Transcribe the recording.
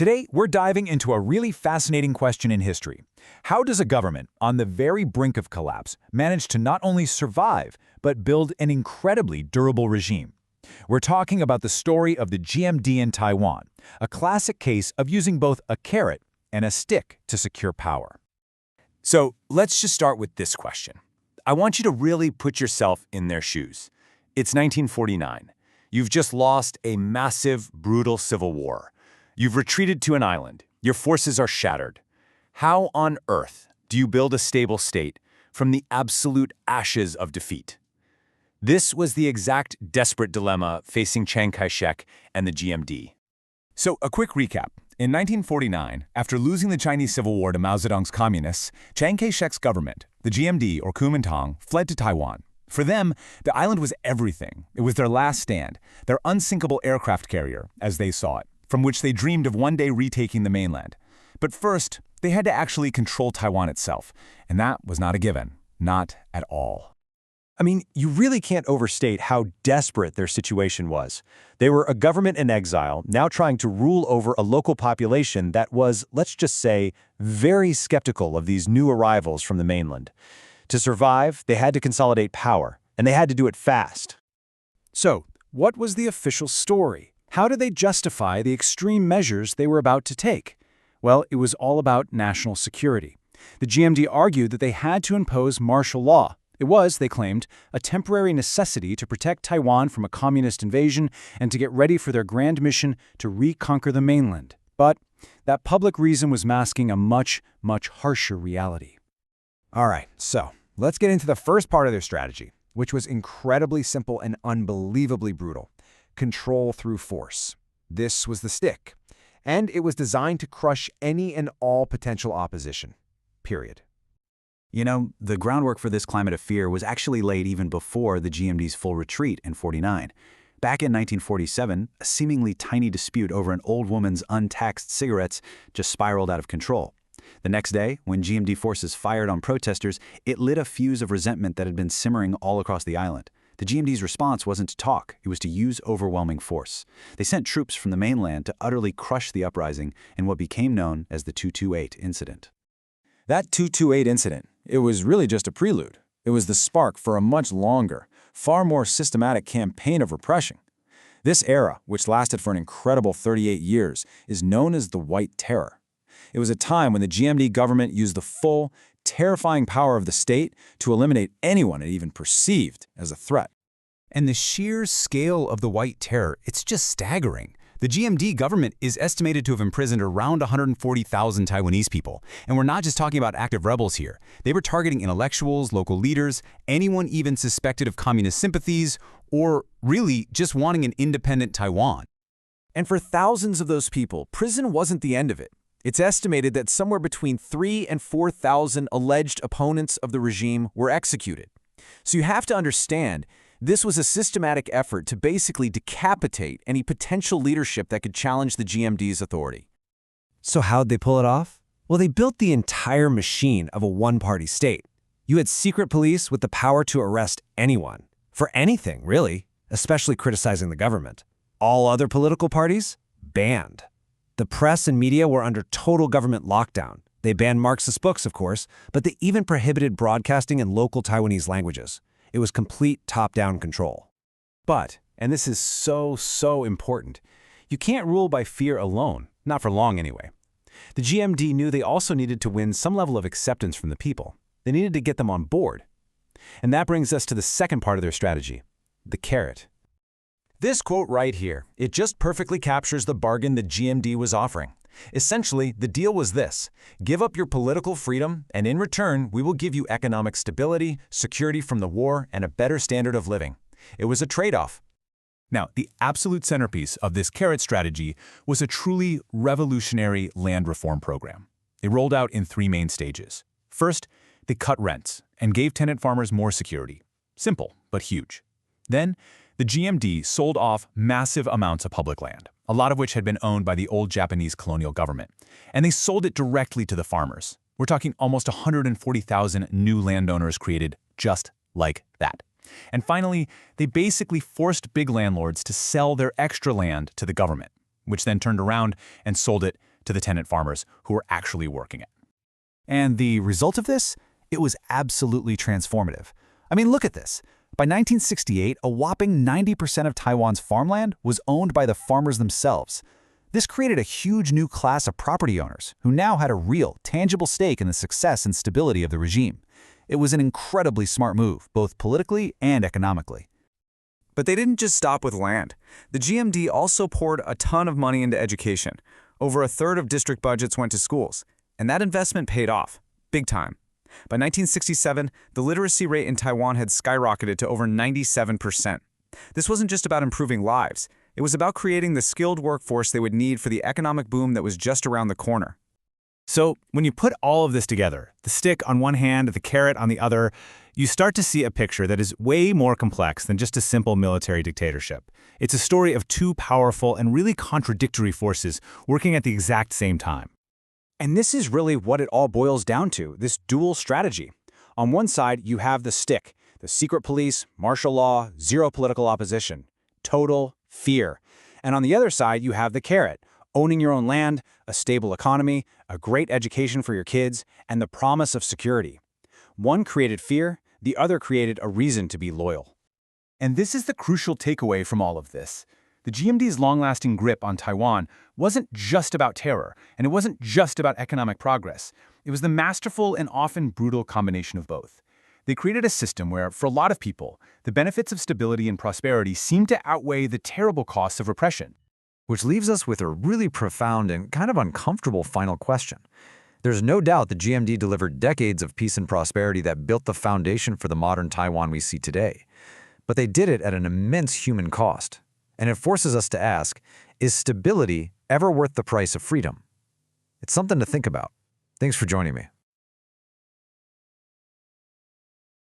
Today, we're diving into a really fascinating question in history. How does a government, on the very brink of collapse, manage to not only survive, but build an incredibly durable regime? We're talking about the story of the GMD in Taiwan, a classic case of using both a carrot and a stick to secure power. So let's just start with this question. I want you to really put yourself in their shoes. It's 1949. You've just lost a massive, brutal civil war. You've retreated to an island. Your forces are shattered. How on earth do you build a stable state from the absolute ashes of defeat? This was the exact desperate dilemma facing Chiang Kai-shek and the GMD. So, a quick recap. In 1949, after losing the Chinese Civil War to Mao Zedong's communists, Chiang Kai-shek's government, the GMD or Kuomintang, fled to Taiwan. For them, the island was everything. It was their last stand, their unsinkable aircraft carrier, as they saw it, from which they dreamed of one day retaking the mainland. But first, they had to actually control Taiwan itself, and that was not a given. Not at all. I mean, you really can't overstate how desperate their situation was. They were a government in exile, now trying to rule over a local population that was, let's just say, very skeptical of these new arrivals from the mainland. To survive, they had to consolidate power, and they had to do it fast. So, what was the official story? How did they justify the extreme measures they were about to take? Well, it was all about national security. The GMD argued that they had to impose martial law. It was, they claimed, a temporary necessity to protect Taiwan from a communist invasion and to get ready for their grand mission to reconquer the mainland. But that public reason was masking a much, much harsher reality. All right, so let's get into the first part of their strategy, which was incredibly simple and unbelievably brutal. Control through force. This was the stick, and it was designed to crush any and all potential opposition. Period. You know, the groundwork for this climate of fear was actually laid even before the GMD's full retreat in '49. Back in 1947, a seemingly tiny dispute over an old woman's untaxed cigarettes just spiraled out of control. The next day, when GMD forces fired on protesters, it lit a fuse of resentment that had been simmering all across the island. The GMD's response wasn't to talk, it was to use overwhelming force. They sent troops from the mainland to utterly crush the uprising in what became known as the 228 incident. That 228 incident, it was really just a prelude. It was the spark for a much longer, far more systematic campaign of repression. This era, which lasted for an incredible 38 years, is known as the White Terror. It was a time when the GMD government used the full, terrifying power of the state to eliminate anyone it even perceived as a threat. And the sheer scale of the White Terror, it's just staggering. The GMD government is estimated to have imprisoned around 140,000 Taiwanese people. And we're not just talking about active rebels here. They were targeting intellectuals, local leaders, anyone even suspected of communist sympathies, or really just wanting an independent Taiwan. And for thousands of those people, prison wasn't the end of it. It's estimated that somewhere between 3,000 and 4,000 alleged opponents of the regime were executed. So you have to understand, this was a systematic effort to basically decapitate any potential leadership that could challenge the GMD's authority. So how'd they pull it off? Well, they built the entire machine of a one-party state. You had secret police with the power to arrest anyone. For anything, really, especially criticizing the government. All other political parties? Banned. The press and media were under total government lockdown. They banned Marxist books, of course, but they even prohibited broadcasting in local Taiwanese languages. It was complete top-down control. But, and this is so important, you can't rule by fear alone, not for long anyway. The GMD knew they also needed to win some level of acceptance from the people. They needed to get them on board. And that brings us to the second part of their strategy, the carrot. This quote right here, it just perfectly captures the bargain the GMD was offering. Essentially, the deal was this: give up your political freedom, and in return, we will give you economic stability, security from the war, and a better standard of living. It was a trade-off. Now, the absolute centerpiece of this carrot strategy was a truly revolutionary land reform program. It rolled out in 3 main stages. First, they cut rents and gave tenant farmers more security. Simple, but huge. Then, the GMD sold off massive amounts of public land, a lot of which had been owned by the old Japanese colonial government, and they sold it directly to the farmers. We're talking almost 140,000 new landowners created just like that. And finally, they basically forced big landlords to sell their extra land to the government, which then turned around and sold it to the tenant farmers who were actually working it. And the result of this? It was absolutely transformative. I mean, look at this. By 1968, a whopping 90% of Taiwan's farmland was owned by the farmers themselves. This created a huge new class of property owners who now had a real, tangible stake in the success and stability of the regime. It was an incredibly smart move, both politically and economically. But they didn't just stop with land. The GMD also poured a ton of money into education. Over a third of district budgets went to schools, and that investment paid off, big time. By 1967, the literacy rate in Taiwan had skyrocketed to over 97%. This wasn't just about improving lives. It was about creating the skilled workforce they would need for the economic boom that was just around the corner. So when you put all of this together, the stick on one hand, the carrot on the other, you start to see a picture that is way more complex than just a simple military dictatorship. It's a story of two powerful and really contradictory forces working at the exact same time. And this is really what it all boils down to, this dual strategy. On one side, you have the stick, the secret police, martial law, zero political opposition, total fear. And on the other side, you have the carrot, owning your own land, a stable economy, a great education for your kids, and the promise of security. One created fear, the other created a reason to be loyal. And this is the crucial takeaway from all of this. The GMD's long-lasting grip on Taiwan wasn't just about terror, and it wasn't just about economic progress. It was the masterful and often brutal combination of both. They created a system where, for a lot of people, the benefits of stability and prosperity seemed to outweigh the terrible costs of repression. Which leaves us with a really profound and kind of uncomfortable final question. There's no doubt the GMD delivered decades of peace and prosperity that built the foundation for the modern Taiwan we see today. But they did it at an immense human cost. And it forces us to ask, is stability ever worth the price of freedom? It's something to think about. Thanks for joining me.